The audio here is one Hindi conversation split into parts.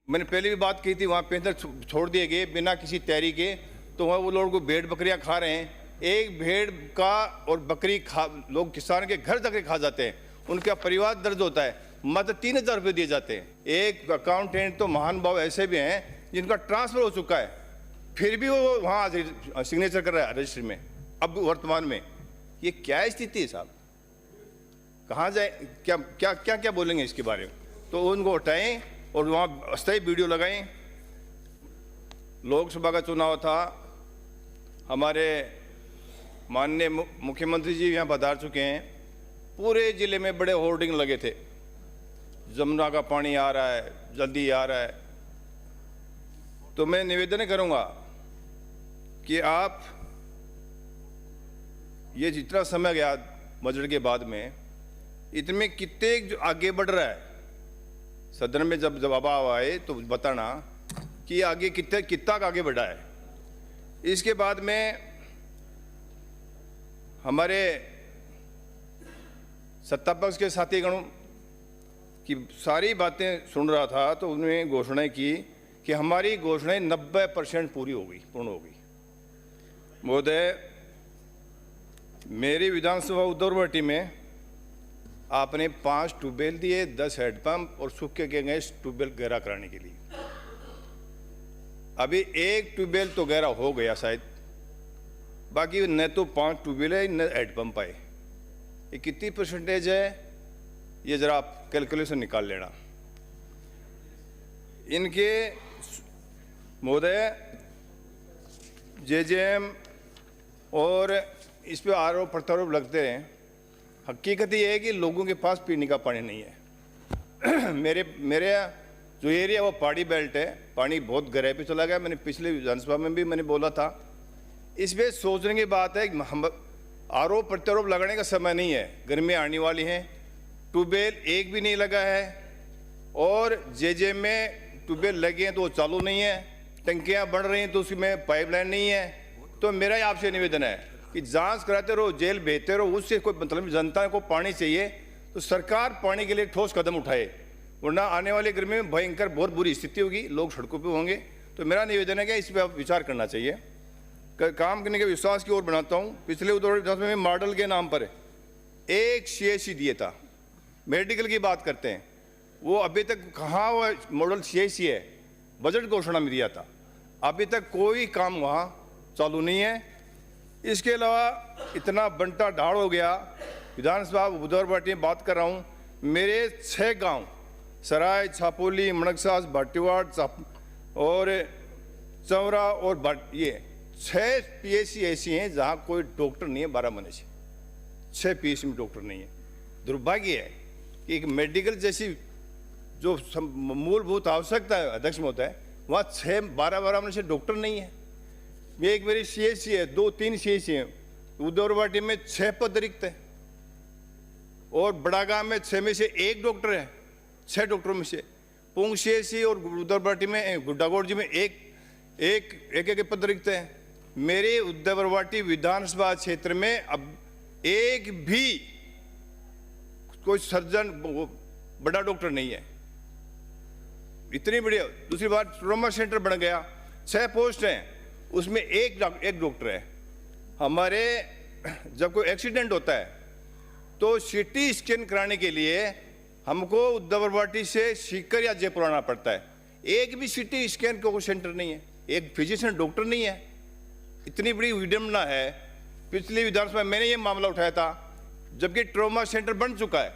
मैंने पहले भी बात की थी, वहाँ पेंशन छोड़ दिए गए बिना किसी तैयारी के, तो वहाँ वो लोग भेड़ बकरियाँ खा रहे हैं। एक भेड़ का और बकरी लोग किसान के घर जाकर खा जाते हैं, उनका परिवार दर्द होता है। मात्र 3,000 रुपये दिए जाते हैं। एक अकाउंटेंट तो महान भाव ऐसे भी हैं जिनका ट्रांसफर हो चुका है, फिर भी वो वहाँ सिग्नेचर कर रहा है रजिस्ट्री में। अब वर्तमान में ये क्या स्थिति है साहब, कहाँ जाए, क्या क्या क्या क्या बोलेंगे इसके बारे में? तो उनको हटाएं और वहाँ अस्थायी वीडियो लगाएं। लोकसभा का चुनाव था, हमारे माननीय मुख्यमंत्री जी यहाँ पधार चुके हैं। पूरे जिले में बड़े होर्डिंग लगे थे, जमुना का पानी आ रहा है, जल्दी आ रहा है। तो मैं निवेदन करूँगा कि आप ये जितना समय गया बजट के बाद में, इतने कितने जो आगे बढ़ रहा है, सदन में जब जवाब आए तो बताना कि आगे कितना आगे बढ़ा है। इसके बाद में हमारे सत्ता पक्ष के साथीगणों की सारी बातें सुन रहा था, तो उन्होंने घोषणाएं की कि हमारी घोषणाएं 90% पूर्ण हो गई। महोदय, मेरी विधानसभा उद्धरवाटी में आपने 5 ट्यूबवेल दिए, 10 हैंडपंप और सूखे के गए ट्यूबवेल गहरा कराने के लिए। अभी एक ट्यूबवेल तो गहरा हो गया शायद, बाकी न तो 5 ट्यूबवेल है न हैंडपंप आए। ये कितनी परसेंटेज है, ये जरा आप कैलकुलेशन निकाल लेना। इनके महोदय जेजेएम और इस पे आरोप प्रत्यारोप लगते हैं। हकीकत ये है कि लोगों के पास पीने का पानी नहीं है। मेरे जो एरिया वो पहाड़ी बेल्ट है, पानी बहुत गहराई पे चला गया। मैंने पिछले विधानसभा में भी मैंने बोला था। इस पर सोचने की बात है, आरोप प्रत्यारोप लगाने का समय नहीं है। गर्मियाँ आने वाली हैं, ट्यूबवेल एक भी नहीं लगा है, और जेजे में ट्यूबवेल लगे हैं तो वो चालू नहीं है, टंकियाँ बढ़ रही हैं तो उसमें पाइपलाइन नहीं है। तो मेरा ही आपसे निवेदन है कि जांच कराते रहो, जेल भेजते रहो, उससे कोई मतलब जनता को पानी चाहिए तो सरकार पानी के लिए ठोस कदम उठाए, वरना आने वाली गर्मी में भयंकर बहुत बुरी स्थिति होगी, लोग सड़कों पे होंगे। तो मेरा निवेदन है कि इस पर आप विचार करना चाहिए। काम करने के विश्वास की ओर बनाता हूँ। पिछले उद्धव में मॉडल के नाम पर एक CHC दिया था। मेडिकल की बात करते हैं, वो अभी तक कहाँ वो मॉडल CHC है, बजट घोषणा में दिया था, अभी तक कोई काम वहाँ चालू नहीं है। इसके अलावा इतना बंटा ढाड़ हो गया। विधानसभा उद्धरवाटी में बात कर रहा हूँ, मेरे 6 गांव सराय, छापोली, मणकसास, भाटीवाड़ और चौरा और ये 6 PHC ऐसी हैं जहाँ कोई डॉक्टर नहीं है। 12 महीने से 6 PHC में डॉक्टर नहीं है। दुर्भाग्य है कि एक मेडिकल जैसी जो मूलभूत आवश्यकता है अध्यक्ष होता है, वहाँ 12 महीने से डॉक्टर नहीं है। एक मेरी CHC है, 2-3 CHC हैं। उद्धरवाटी में 6 पद रिक्त है, और बड़ागांव में 6 में से 1 डॉक्टर है। 6 डॉक्टरों में से पुंग CHC और उद्धरवाटी में गुड्डागोड़ जी में एक पद रिक्त है। मेरे उद्धरवाटी विधानसभा क्षेत्र में अब एक भी कोई सर्जन बड़ा डॉक्टर नहीं है। इतनी बढ़िया। दूसरी बात, ट्रॉमा सेंटर बन गया, 6 पोस्ट हैं, उसमें एक डॉक्टर है। हमारे जब कोई एक्सीडेंट होता है तो CT स्कैन कराने के लिए हमको उद्धरवाटी से सीकर या जयपुर आना पड़ता है। एक भी CT स्कैन का कोई सेंटर नहीं है, एक फिजिशियन डॉक्टर नहीं है। इतनी बड़ी विडंबना है। पिछली विधानसभा में मैंने ये मामला उठाया था, जबकि ट्रॉमा सेंटर बन चुका है,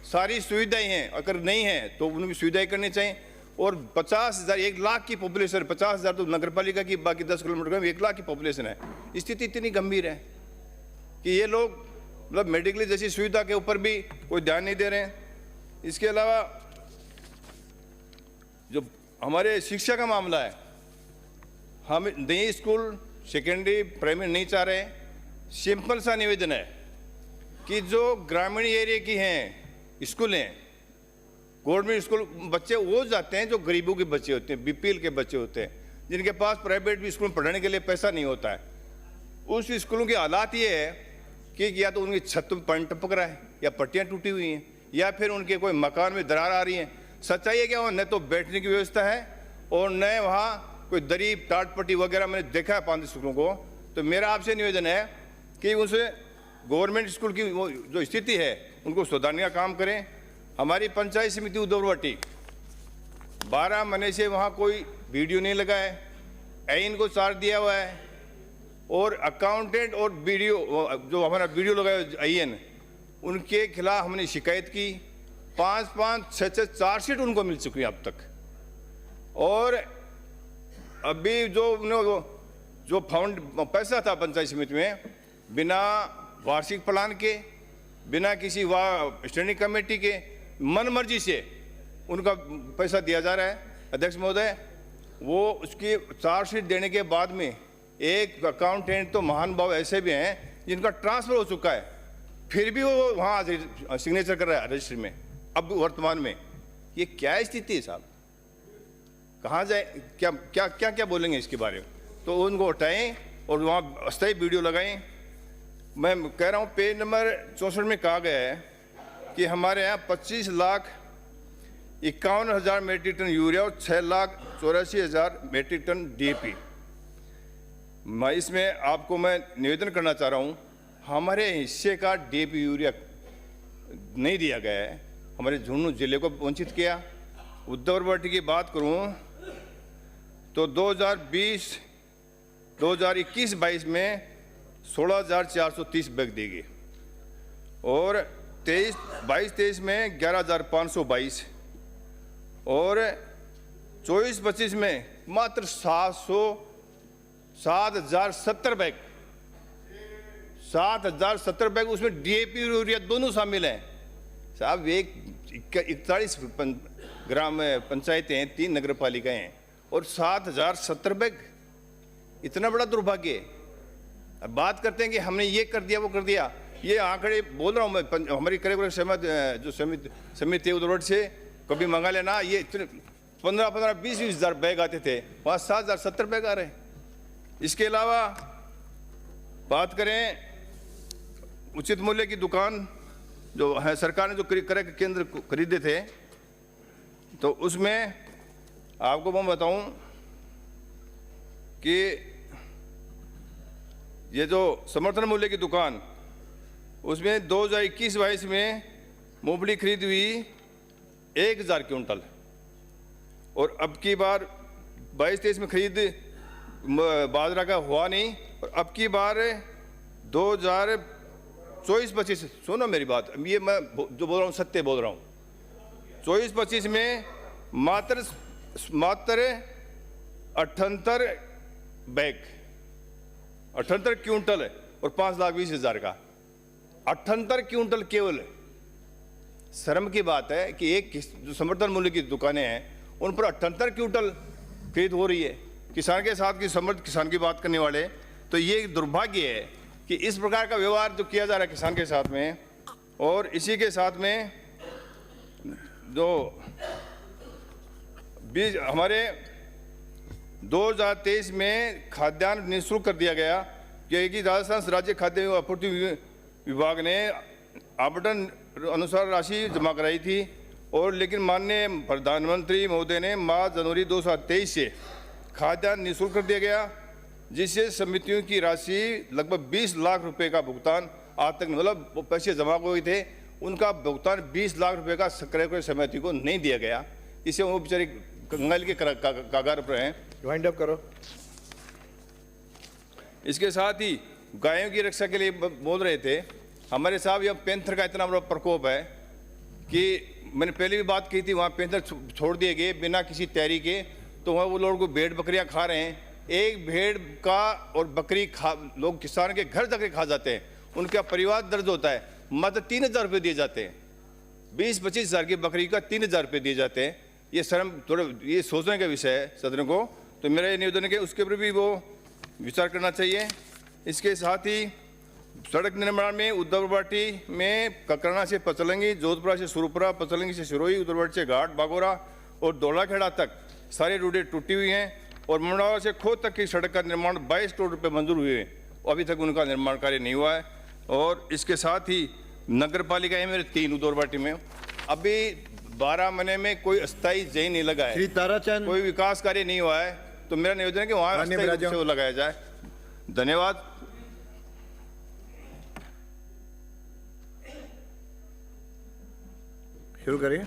सारी सुविधाएं हैं, अगर नहीं है तो उनकी सुविधाएं करनी चाहिए। और 50,000, 1 लाख की पॉपुलेशन, 50,000 तो नगर पालिका की, बाकी 10 किलोमीटर में 1 लाख की पॉपुलेशन है। स्थिति इतनी गंभीर है कि ये लोग मतलब मेडिकल जैसी सुविधा के ऊपर भी कोई ध्यान नहीं दे रहे हैं। इसके अलावा जो हमारे शिक्षा का मामला है, हम नई स्कूल सेकेंडरी प्राइमरी नहीं चाह रहे। सिंपल सा निवेदन है कि जो ग्रामीण एरिया की हैं स्कूलें, गवर्नमेंट स्कूल, बच्चे वो जाते हैं जो गरीबों के बच्चे होते हैं, BPL के बच्चे होते हैं, जिनके पास प्राइवेट स्कूल में पढ़ाने के लिए पैसा नहीं होता है। उस स्कूलों की हालात ये है कि या तो उनकी छत में पानी टपक रहा है, या पट्टियाँ टूटी हुई हैं, या फिर उनके कोई मकान में दरार आ रही है। सच्चाई है कि वहाँ न तो बैठने की व्यवस्था है और न वहाँ कोई दरी टाट पट्टी वगैरह मैंने देखा है 5 स्कूलों को। तो मेरा आपसे निवेदन है कि उसे गवर्नमेंट स्कूल की वो जो स्थिति है उनको सुधारने का काम करें। हमारी पंचायत समिति उद्धववाटी 12 महीने से वहाँ कोई वीडियो नहीं लगा है, ऐन को चार्ज दिया हुआ है और अकाउंटेंट और वीडियो जो हमारा वीडियो लगाया ऐन उनके खिलाफ हमने शिकायत की। 5-5, 6-6 चार्जशीट उनको मिल चुकी है अब तक। और अभी जो फाउंड पैसा था पंचायत समिति में बिना वार्षिक प्लान के, बिना किसी स्टैंडिंग कमेटी के मन मर्जी से उनका पैसा दिया जा रहा है। अध्यक्ष महोदय, वो उसकी चार्जशीट देने के बाद में एक अकाउंटेंट तो महान भाव ऐसे भी हैं जिनका ट्रांसफर हो चुका है, फिर भी वो वहाँ सिग्नेचर कर रहा है रजिस्ट्री में। अब वर्तमान में ये क्या स्थिति है साहब, कहाँ जाए, क्या क्या क्या क्या बोलेंगे इसके बारे में? तो उनको उठाएं और वहाँ अस्थायी वीडियो लगाएं। मैं कह रहा हूँ पेज नंबर 64 में कहा गया है कि हमारे यहाँ 25,51,000 मेट्रिक टन यूरिया और 6,84,000 मेट्रिक टन DAP। मैं इसमें आपको मैं निवेदन करना चाह रहा हूँ, हमारे हिस्से का DAP यूरिया नहीं दिया गया है, हमारे झुंझुनू जिले को वंचित किया। उद्धववाटी की बात करूँ तो 2021-22 में 16,430 बैग दी गई और 22-23 में 11,522 और 24-25 में मात्र 7,070 बैग, 7,070 बैग, उसमें DAP यूरिया दोनों शामिल हैं साहब। 41 ग्राम पंचायतें हैं, 3 नगर पालिकाएं हैं और 7,070 बैग, इतना बड़ा दुर्भाग्य। अब बात करते हैं कि हमने ये कर दिया वो कर दिया, ये आंकड़े बोल रहा हूँ मैं, हमारी समिति उद्धववाटी से कभी मंगा लेना, ये 15-15, 20-20 हज़ार बैग आते थे, वहाँ 7,070 बैग आ रहे हैं। इसके अलावा बात करें उचित मूल्य की दुकान जो है, सरकार ने जो क्रय केंद्र खरीदे थे, तो उसमें आपको मैं बताऊं कि ये जो समर्थन मूल्य की दुकान, उसमें 2021-22 में मूंगफली खरीद हुई 1,000 क्विंटल और अब की बार 22-23 में खरीद बाजरा का हुआ नहीं, और अब की बार 2024-25, सुनो मेरी बात, ये मैं जो बोल रहा हूँ सत्य बोल रहा हूँ, 24-25 में मात्र 78 बैग, 78 क्विंटल है और 5,20,000 का, 78 क्विंटल केवल। शर्म की बात है कि एक जो समर्थन मूल्य की दुकानें हैं उन पर 78 क्विंटल खरीद हो रही है। किसान के साथ की समर्थ किसान की बात करने वाले, तो ये दुर्भाग्य है कि इस प्रकार का व्यवहार जो किया जा रहा है किसान के साथ में। और इसी के साथ में जो बीज हमारे 2023 में खाद्यान्न निःशुल्क कर दिया गया, क्योंकि राजस्थान राज्य खाद्य एवं आपूर्ति विभाग ने आवंटन अनुसार राशि जमा कराई थी, और लेकिन माननीय प्रधानमंत्री महोदय ने मार्च जनवरी 2023 से खाद्यान्न निःशुल्क कर दिया गया, जिससे समितियों की राशि लगभग 20 लाख रुपए का भुगतान आज तक, मतलब वो पैसे जमा हुए थे उनका भुगतान 20 लाख रुपए का क्रय समिति को नहीं दिया गया। इसे वो बेचारे कंगाल के कागार पर हैं। वाइंड अप करो। इसके साथ ही गायों की रक्षा के लिए बोल रहे थे हमारे साहब, यह पैंथर का इतना बड़ा प्रकोप है कि मैंने पहले भी बात की थी, वहाँ पैंथर छोड़ दिए गए बिना किसी तैयारी के, तो वहाँ वो लोग को भेड़ बकरियाँ खा रहे हैं। एक भेड़ का और बकरी लोग किसान के घर जाकर खा जाते हैं, उनका परिवार दर्द होता है। मात्र 3,000 रुपये दिए जाते हैं, 20-25 हज़ार की बकरी का 3,000 रुपये दिए जाते हैं। ये शर्म, थोड़ा ये सोचने का विषय है सदन को, तो मेरा ये निवेदन है कि उसके ऊपर भी वो विचार करना चाहिए। इसके साथ ही सड़क निर्माण में उद्धववाटी में ककराना से पचलंगी, जोधपुरा से सुरपुरा, पचलंगी से सिरोही, उद्धववाटी से घाट बागोरा और दौलाखेड़ा तक सारी रोडें टूटी हुई हैं, और मंडावा से खो तक की सड़क का निर्माण 22 करोड़ रुपये मंजूर हुए हैं, अभी तक उनका निर्माण कार्य नहीं हुआ है। और इसके साथ ही नगर पालिकाएं मेरे 3 उद्धववाटी में, अभी 12 महीने में कोई अस्थायी जय नहीं लगा है, श्री ताराचंद। कोई विकास कार्य नहीं हुआ है, तो मेरा निवेदन है कि वहां माननीय अस्थायी रूप विराजन। से वो लगाया जाए। धन्यवाद। शुरू करिए।